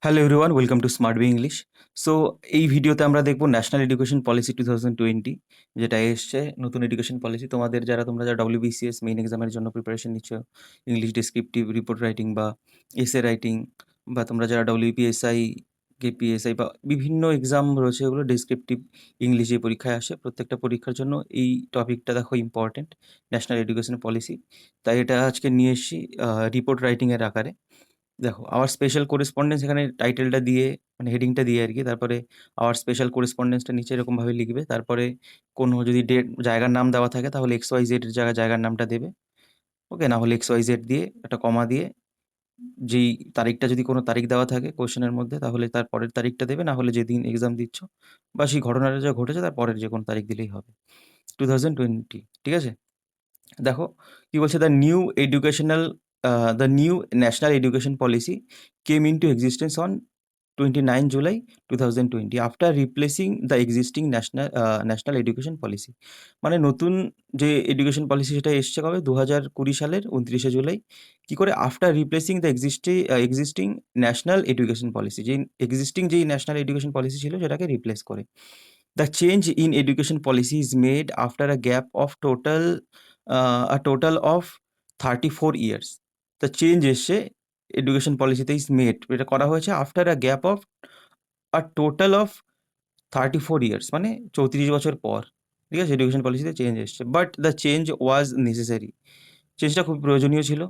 Hello everyone, welcome to smart be English. So এই ভিডিওতে আমরা দেখবো ন্যাশনাল এডুকেশন পলিসি 2020, যেটা এসছে নতুন এডুকেশন পলিসি। তোমরা যারা WBCS মেইন এক্সামের জন্য প্রিপারেশন নিচ্ছ, ইংলিশ ডেসক্রিপটিভ রিপোর্ট রাইটিং বা এসে রাইটিং, বা তোমরা যারা WPSI, KPSI বা বিভিন্ন এক্সাম রয়েছে, ওগুলো ডেসক্রিপটিভ ইংলিশে পরীক্ষায় আসে। প্রত্যেকটা পরীক্ষার জন্য এই টপিকটা দেখো ইম্পর্টেন্ট, ন্যাশনাল এডুকেশন পলিসি। তাই এটা আজকে নিয়ে এসেছি রিপোর্ট রাইটিংয়ের আকারে। দেখো, আওয়ার স্পেশাল করেসপন্ডেন্স, এখানে টাইটেলটা দিয়ে মানে হেডিংটা দিয়ে আর কি, তারপরে আওয়ার স্পেশাল করেসপন্ডেন্সটা নিচে এরকমভাবে লিখবে। তারপরে কোনো যদি জায়গার নাম দেওয়া থাকে তাহলে XYZ এর জায়গায় জায়গার নামটা দেবে। ওকে, না হলে XYZ দিয়ে একটা কমা দিয়ে, যেই তারিখটা, যদি কোনো তারিখ দেওয়া থাকে কোশ্চেনের মধ্যে তাহলে তার পরের তারিখটা দেবে, না হলে যেদিন এক্সাম দিচ্ছ বা সেই ঘটনাটা যা ঘটেছে তার পরের যে কোনো তারিখ দিলেই হবে। 2020, ঠিক আছে। দেখো কি বলছে, the new national education policy came into existence on 29 July 2020 after replacing the existing national education policy। মানে নতুন যে এডুকেশন পলিসি সেটা এসছে কবে, 2020 সালের 29শে জুলাই। কি করে? After replacing the existing national education policy, যে এক্সিস্টিং যেই ন্যাশনাল এডুকেশন পলিসি ছিল সেটাকে রিপ্লেস করে। The change in education policy is made after a gap of a total of 34 years. The change এসছে এডুকেশন পলিসিতে ইজ মেড, এটা করা হয়েছে after a gap of a total of 34 years, মানে 34 বছর পর। ঠিক আছে, এডুকেশন পলিসিতে চেঞ্জ এসছে, but the change was necessary. চেঞ্জটা খুব প্রয়োজনীয় ছিল।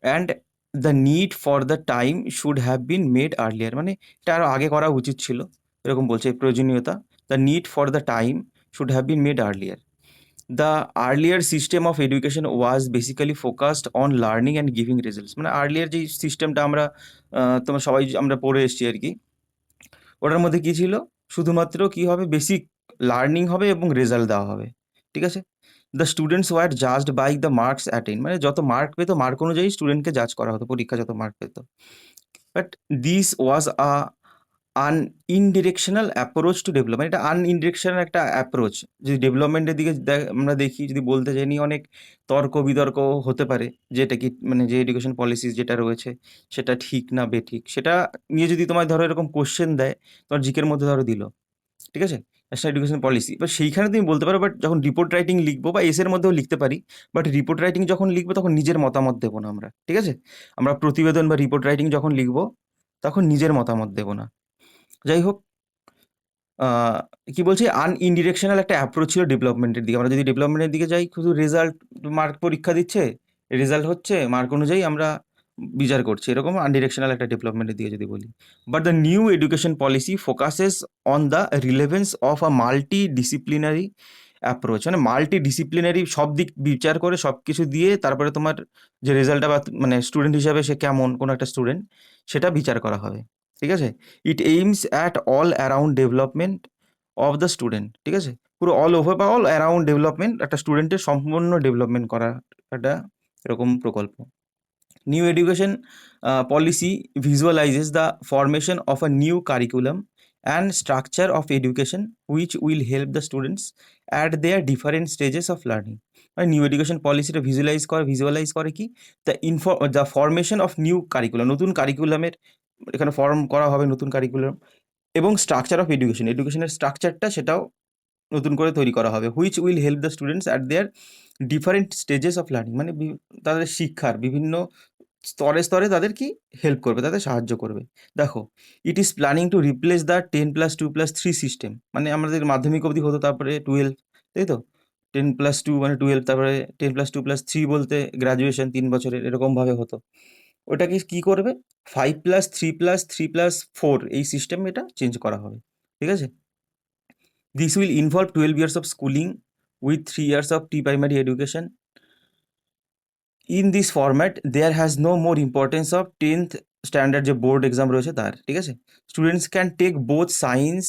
And the need for the time should have been made earlier, মানে এটা আরও আগে করা উচিত ছিল, এরকম বলছে প্রয়োজনীয়তা। The need for the time should have been made earlier. The earlier system of education was basically focused on learning and giving results. মানে আর্লিয়ার যেই সিস্টেমটা তোমরা সবাই আমরা পড়ে এসেছি আর কি, ওটার মধ্যে কী ছিল? শুধুমাত্র কী হবে, বেসিক লার্নিং হবে এবং রেজাল্ট দেওয়া হবে। ঠিক আছে। The students were judged by the marks attain, মানে যত মার্ক পেতো মার্ক অনুযায়ী স্টুডেন্টকে জাজ করা হতো, পরীক্ষা যত মার্ক পেত। But this was an indirectional approach to development. এটা ইনডিরেকশনাল একটা অ্যাপ্রোচ। যদি ডেভেলপমেন্টের দিকে আমরা দেখি, যদি বলতে চাই, নিয়ে অনেক তর্ক বিতর্ক হতে পারে যে এটা কি, মানে যে এডুকেশন পলিসি যেটা রয়েছে সেটা ঠিক না বেঠিক, সেটা নিয়ে যদি তোমায় ধরো এরকম কোশ্চেন দেয়, তোমার জিকের মধ্যে ধরো দিল, ঠিক আছে, ন্যাশনাল এডুকেশন পলিসি, এবার সেইখানে তুমি বলতে পারো। বাট যখন রিপোর্ট রাইটিং লিখবো বা এসের মধ্যেও লিখতে পারি, বাট রিপোর্ট রাইটিং যখন লিখবো তখন নিজের মতামত দেবো না আমরা। ঠিক আছে, আমরা প্রতিবেদন বা রিপোর্ট রাইটিং যখন লিখবো তখন নিজের মতামত দেবো না। যাই হোক, আহ, কি বলছি, ইনডিরেকশনাল একটা অ্যাপ্রোচ ছিল ডেভেলপমেন্টের দিকে। আমরা যদি ডেভেলপমেন্টের দিকে যাই, শুধু রেজাল্ট, মার্ক পরীক্ষা দিচ্ছে, রেজাল্ট হচ্ছে, মার্ক অনুযায়ী আমরা বিচার করছি, এরকম আনডিরেকশনাল একটা ডেভেলপমেন্টের দিকে যদি বলি। But the new education policy focuses on the relevance of a multi disciplinary approach, মানে মাল্টি ডিসিপ্লিনারি, সব দিক বিচার করে সব কিছু দিয়ে তারপরে তোমার যে রেজাল্টটা, বা মানে স্টুডেন্ট হিসাবে সে কেমন, কোনো একটা স্টুডেন্ট, সেটা বিচার করা হবে। ঠিক আছে। It aims at all around development of the student. ঠিক আছে, পুরো অল ওভার বা অল অ্যারাউন্ড ডেভেলপমেন্ট, একটা স্টুডেন্টের সম্পূর্ণ ডেভেলপমেন্ট করা একটা এরকম প্রকল্প। New education policy visualizes the formation of a new curriculum and structure of education which will help the students at their different stages of learning. আর new education পলিসিটা visualize করে কি, the formation of new curriculum, নতুন কারিকুলামের এখানে form করা হবে নতুন কারিকুলাম, এবং স্ট্রাকচার অফ এডুকেশনের স্ট্রাকচারটা সেটাও নতুন করে তৈরি করা হবে। Which will help the students at their different stages of learning, মানে তাদের শিক্ষার বিভিন্ন স্তরে স্তরে তাদের কি হেল্প করবে, তাদের সাহায্য করবে। দেখো, it is planning to replace the 10+2+3 system, মানে আমাদের মাধ্যমিক অবধি হতো, তারপরে 12, তাই তো, 10+2 মানে 12, তারপরে 10+2+3 বলতে গ্রাজুয়েশন 3 বছরের, এরকমভাবে হতো। ওটাকে কি করবে, 5+3+3+4 এই সিস্টেম, এটা চেঞ্জ করা হবে। ঠিক আছে। This will involve 12 years of schooling with 3 years of pre primary education. In this format there has no more importance of 10th standard যে বোর্ড এক্সাম রয়েছে তার। ঠিক আছে। Students can take both science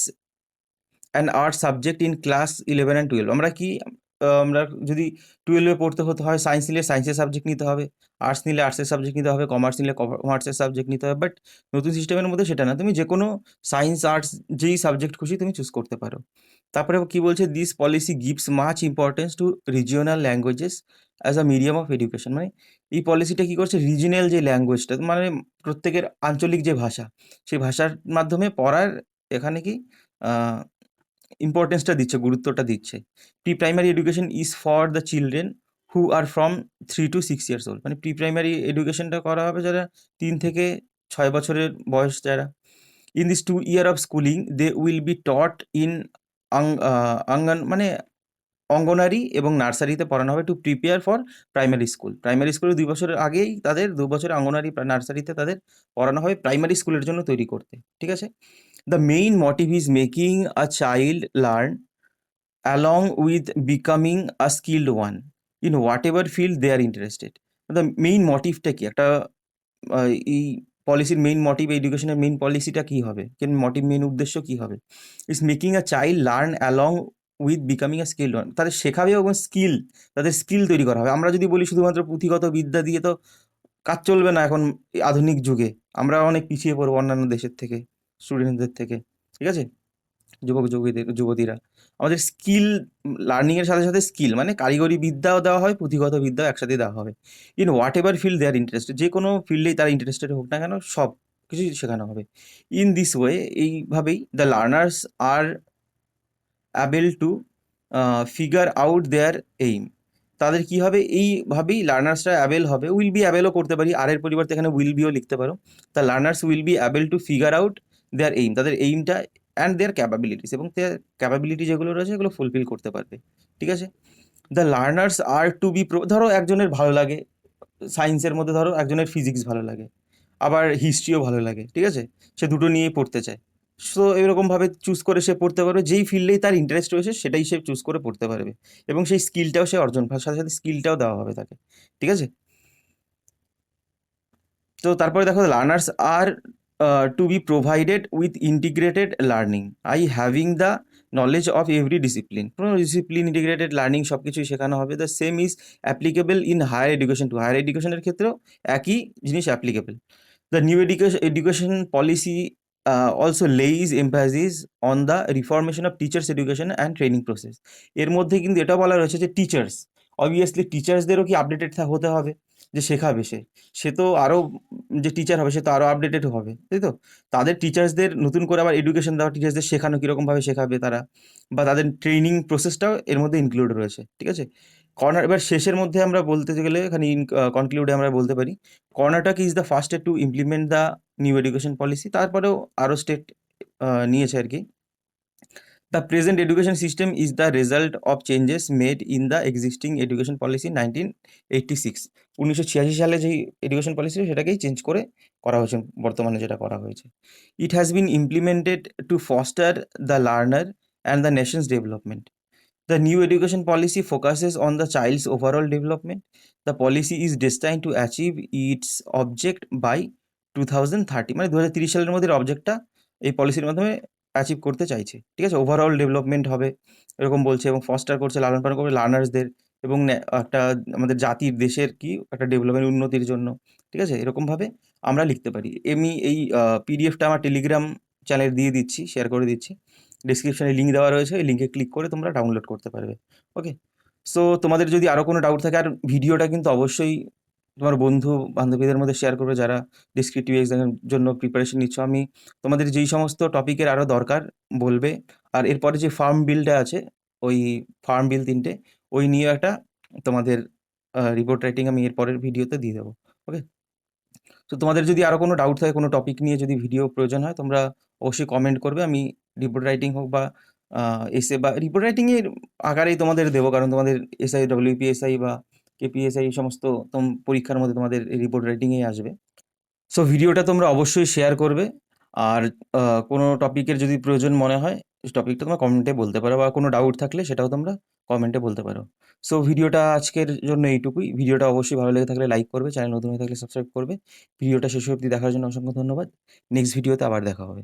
and arts subject in class 11 and 12। আমরা যদি 12-এ পড়তে হতে হয়, সায়েন্স নিলে সায়েন্সের সাবজেক্ট নিতে হবে, আর্টস নিলে আর্টসের সাবজেক্ট নিতে হবে, কমার্স নিলে কমার্সের সাবজেক্ট নিতে হবে। বাট নতুন সিস্টেমের মধ্যে সেটা না, তুমি যে কোনো সায়েন্স আর্টস যেই সাবজেক্ট খুশি তুমি চুজ করতে পারো। তারপরে কি বলছে, this policy gives much importance two regional languages as a medium of education. মানে এই পলিসিটা কী করছে, রিজিনাল যে ল্যাঙ্গুয়েজটা, মানে প্রত্যেকের আঞ্চলিক যে ভাষা, সেই ভাষার মাধ্যমে পড়ার এখানে কি ইম্পর্টেন্সটা দিচ্ছে, গুরুত্বটা দিচ্ছে। Pre primary education is for the children who are from 3 to 6 years old. মানে প্রি প্রাইমারি এডুকেশনটা করা হবে যারা 3 থেকে 6 বছরের বয়স যারা। In this 2 year of schooling they will be taught in অঙ্গন মানে অঙ্গনারী এবং নার্সারিতে পড়ানো হবে to prepare for primary school. Primary স্কুলে 2 বছরের আগেই তাদের 2 বছরে অঙ্গনারী নার্সারিতে তাদের পড়ানো হবে প্রাইমারি স্কুলের জন্য তৈরি করতে। ঠিক আছে? The main motive is making a child learn along with becoming a skilled one in whatever field they are interested. The main motiveটা কি, একটা এই পলিসির মেইন মোটিভ, এডুকেশনের মেইন পলিসিটা কী হবে, মোটিভ মেইন উদ্দেশ্য কী হবে? Is making a child learn along with becoming a skill one. তাদের শেখাবে এবং স্কিল, তাদের স্কিল তৈরি করা হবে। আমরা যদি বলি শুধুমাত্র পুঁথিগত বিদ্যা দিয়ে তো কাজ চলবে না এখন এই আধুনিক যুগে। আমরা অনেক পিছিয়ে পড়বো অন্যান্য দেশের থেকে, স্টুডেন্টদের থেকে। ঠিক আছে? যুবতীরা, আমাদের স্কিল লার্নিংয়ের সাথে সাথে স্কিল মানে কারিগরি বিদ্যাও দেওয়া হয়, পুঁথিগত বিদ্যাও একসাথে দেওয়া হবে। In whatever field they are interested, যে কোনো ফিল্ডেই তারা ইন্টারেস্টেড হোক না কেন, সব কিছুই শেখানো হবে। ইন দিস ওয়ে, এইভাবেই the learners are able to figure out their aim. তাদের কী হবে, এইভাবেই লার্নার্সরা অ্যাবেল হবে, উইল বি অ্যাবেলও করতে পারি, আর এর পরিবর্তে এখানে উইল বিও লিখতে পারো। The learners will be able to figure out their aim, তাদের এইমটা অ্যান্ড দেয়ার ক্যাপাবিলিটিস, এবং দেয়ার ক্যাপাবিলিটি যেগুলো রয়েছে এগুলো ফুলফিল করতে পারবে। ঠিক আছে? The learners are to be ধরো একজনের ভালো লাগে সায়েন্সের মধ্যে, ধরো একজনের ফিজিক্স ভালো লাগে, আবার হিস্ট্রিও ভালো লাগে। ঠিক আছে? সে দুটো নিয়েই পড়তে চায়। সো এরকমভাবে চুজ করে সে পড়তে পারবে, যেই ফিল্ডেই তার ইন্টারেস্ট রয়েছে সেটাই সে চুজ করে পড়তে পারবে, এবং সেই স্কিলটাও সে অর্জন, সাথে সাথে স্কিলটাও দেওয়া হবে তাকে। ঠিক আছে? তো তারপরে দেখো, learners are to be provided with integrated learning I having the knowledge of every discipline. কোনো ডিসিপ্লিন ইন্টিগ্রেটেড লার্নিং সব কিছুই শেখানো হবে। The same is applicable in higher education too, higher এডুকেশনের ক্ষেত্রেও একই জিনিস applicable. The new education policy also lays emphasis on the reformation of teachers education and training process. এর মধ্যে কিন্তু এটা বলা রয়েছে যে টিচার্স, অবভিয়াসলি টিচার্সদেরও কি আপডেটেড হতে হবে, যে শেখাবে সে তো আরও, যে টিচার হবে সে তো আরও আপডেটেড হবে, তাই তো? তাদের টিচার্সদের নতুন করে আবার এডুকেশন দেওয়া, টিচার্সদের শেখানো কীরকমভাবে শেখাবে তারা, বা তাদের ট্রেনিং প্রসেসটাও এর মধ্যে ইনক্লুড রয়েছে। ঠিক আছে? এবার শেষের মধ্যে আমরা বলতে গেলে এখানে কনক্লুডে আমরা বলতে পারি, Karnataka is the first to implement the new education policy. তারপরেও আরও স্টেট নিয়েছে আর কি। The present education system is the result of changes made in the existing education policy 1986। 1986 সালে যেই এডুকেশন পলিসি সেটাকেই চেঞ্জ করে করা হয়েছে, বর্তমানে যেটা করা হয়েছে। It has been implemented to foster the learner and the nation's development. The new education policy focuses on the child's overall development. The policy is destined to achieve its object by 2030, মানে 2030 সালের মধ্যে অবজেক্টটা এই পলিসির মাধ্যমে achieve করতে চাইছে। ঠিক আছে? ওভারঅল ডেভেলপমেন্ট হবে এরকম বলছে, এবং ফস্টার করছে, লালন পালন করবে লার্নার্সদের, এবং একটা আমাদের জাতির দেশের কি একটা ডেভেলপমেন্ট উন্নতির জন্য। ঠিক আছে? এরকমভাবে আমরা লিখতে পারি। এমনি এই পিডিএফটা আমার টেলিগ্রাম চ্যানেলে দিয়ে দিচ্ছি, শেয়ার করে দিচ্ছি, ডিসক্রিপশনে লিঙ্ক দেওয়া রয়েছে, এই লিঙ্কে ক্লিক করে তোমরা ডাউনলোড করতে পারবে। ওকে? সো তোমাদের যদি আরও কোনো ডাউট থাকে, আর ভিডিওটা কিন্তু অবশ্যই তোমার বন্ধু বান্ধবীদের মধ্যে শেয়ার করবে যারা ডেসক্রিপটিভ এক্সামের জন্য প্রিপারেশন নিচ্ছ। আমি তোমাদের যেই সমস্ত টপিকের আরও দরকার বলবে, আর এরপরে যে ফার্ম বিলটা আছে, ওই ফার্ম বিল 3টে, ওই নিয়ে একটা তোমাদের রিপোর্ট রাইটিং আমি এর পরের ভিডিওতে দিয়ে দেবো। ওকে? তো তোমাদের যদি আরও কোনো ডাউট থাকে, কোনো টপিক নিয়ে যদি ভিডিও প্রয়োজন হয়, তোমরা অবশ্যই কমেন্ট করবে। আমি রিপোর্ট রাইটিং হোক বা এসে বা রিপোর্ট রাইটিংয়ের আকারেই তোমাদের দেবো, কারণ তোমাদের এসআই, ডব্লিউপিএসআই বা কেপিএসআই এই সমস্ত পরীক্ষার মধ্যে তোমাদের এই রিপোর্ট রাইটিংয়েই আসবে। সো ভিডিওটা তোমরা অবশ্যই শেয়ার করবে, আর কোনো টপিকের যদি প্রয়োজন মনে হয় টপিকটা তোমরা কমেন্টে বলতে পারো, বা কোনো ডাউট থাকলে সেটাও তোমরা কমেন্টে বলতে পারো। সো ভিডিওটা আজকের জন্য এইটুকুই। ভিডিওটা অবশ্যই ভালো লেগে থাকলে লাইক করবে, চ্যানেল নতুন হয়ে থাকলে সাবস্ক্রাইব করবে। ভিডিওটা শেষ অবধি দেখার জন্য অসংখ্য ধন্যবাদ। নেক্সট ভিডিওতে আবার দেখা হবে।